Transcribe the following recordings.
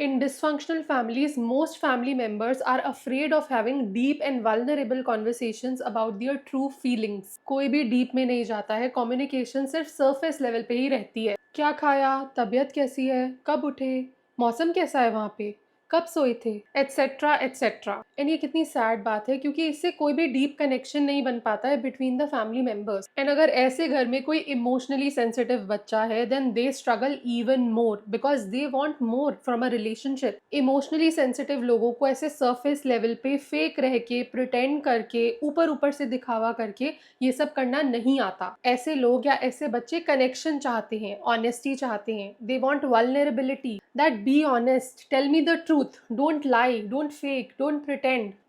In dysfunctional families, most family members are afraid of having deep and vulnerable conversations about their true feelings. कोई भी deep में नहीं जाता है, communication सिर्फ सरफेस लेवल पे ही रहती है। क्या खाया, तबीयत कैसी है, कब उठे, मौसम कैसा है वहाँ पे, कब सोए थे, एटसेट्रा एटसेट्रा। एंड ये कितनी सैड बात है, क्योंकि इससे कोई भी डीप कनेक्शन नहीं बन पाता है between the family members. And अगर ऐसे घर में कोई इमोशनली सेंसिटिव बच्चा है, then they struggle even more because they want more from a relationship. Emotionally sensitive लोगों को ऐसे सरफेस लेवल पे फेक रह के, प्रिटेंड करके, ऊपर ऊपर से दिखावा करके ये सब करना नहीं आता। ऐसे लोग या ऐसे बच्चे कनेक्शन चाहते हैं, ऑनेस्टी चाहते हैं, they want vulnerability, that be honest, tell me the truth, don't lie, don't fake, don't pretend.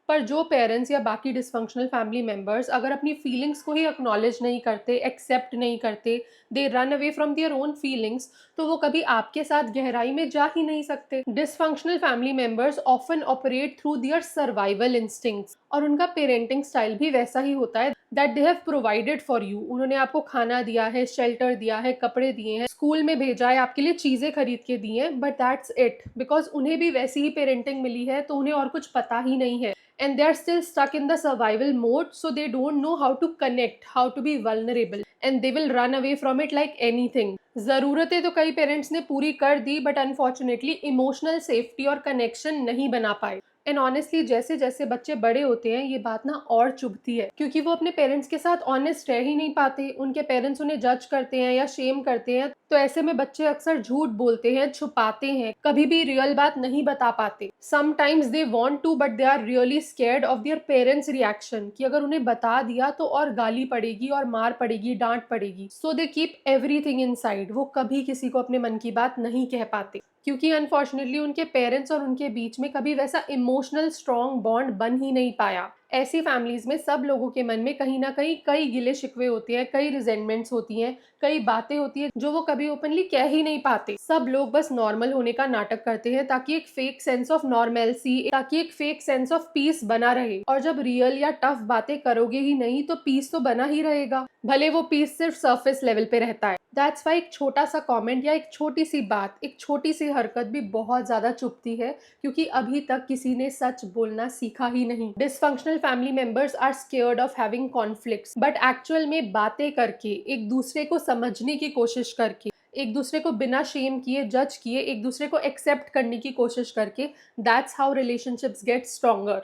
पर जो पेरेंट्स या बाकी डिसफंक्शनल फैमिली मेंबर्स अगर अपनी फीलिंग्स को ही एक्नॉलेज नहीं करते, एक्सेप्ट नहीं करते, they run away from their own feelings, तो वो कभी आपके साथ गहराई में जा ही नहीं सकते। Dysfunctional family members often operate through their survival instincts, और उनका पेरेंटिंग स्टाइल भी वैसा ही होता है that they have provided for you. उन्होंने आपको खाना दिया है, शेल्टर दिया है, कपड़े दिए हैं, स्कूल में भेजा है, आपके लिए चीजें खरीद के दी हैं, बट दैट्स इट। बिकॉज उन्हें भी वैसी ही पेरेंटिंग मिली है, तो उन्हें और कुछ पता ही नहीं है। And they are still stuck in the survival mode, so they don't know how to connect, how to be vulnerable, and they will run away from it like anything. ज़रूरतें तो कई पेरेंट्स ने पूरी कर दी, बट अनफॉर्चुनेटली इमोशनल सेफ्टी और connection नहीं बना पाए। एंड ऑनेस्टली जैसे जैसे बच्चे बड़े होते हैं, ये बात ना और चुभती है, क्योंकि वो अपने पेरेंट्स के साथ ऑनेस्ट रह ही नहीं पाते। उनके पेरेंट्स उन्हें जज करते हैं या शेम करते हैं, तो ऐसे में बच्चे अक्सर झूठ बोलते हैं, छुपाते हैं, कभी भी रियल बात नहीं बता पाते। Sometimes they want to, but they are really scared of their parents reaction, कि अगर उन्हें बता दिया तो और गाली पड़ेगी और मार पड़ेगी, डांट पड़ेगी। सो दे कीप एवरीथिंग इनसाइड। वो कभी किसी को अपने मन की बात नहीं कह पाते, क्योंकि अनफॉर्चुनेटली उनके पेरेंट्स और उनके बीच में कभी वैसा इमोशनल स्ट्रॉन्ग बॉन्ड बन ही नहीं पाया। ऐसी फैमिलीज में सब लोगों के मन में कहीं ना कहीं कई गिले शिकवे होते हैं, कई रिजेंटमेंट्स होती हैं, कई बातें होती हैं जो वो कभी ओपनली कह ही नहीं पाते। सब लोग बस नॉर्मल होने का नाटक करते हैं, ताकि एक फेक सेंस ऑफ नॉर्मेलसी, ताकि एक फेक सेंस ऑफ पीस बना रहे। और जब रियल या टफ बातें करोगे ही नहीं, तो पीस तो बना ही रहेगा, भले वो पीस सिर्फ सरफेस लेवल पे रहता है। दैट्स वाई एक छोटा सा कमेंट या एक छोटी सी बात, एक छोटी सी हरकत भी बहुत ज्यादा चुभती है, क्योंकि अभी तक किसी ने सच बोलना सीखा ही नहीं। Dysfunctional family members are scared of having conflicts, but actual में बातें करके, एक दूसरे को समझने की कोशिश करके, एक दूसरे को बिना शेम किए, जज किए, एक दूसरे को एक्सेप्ट करने की कोशिश करके, that's how relationships get stronger.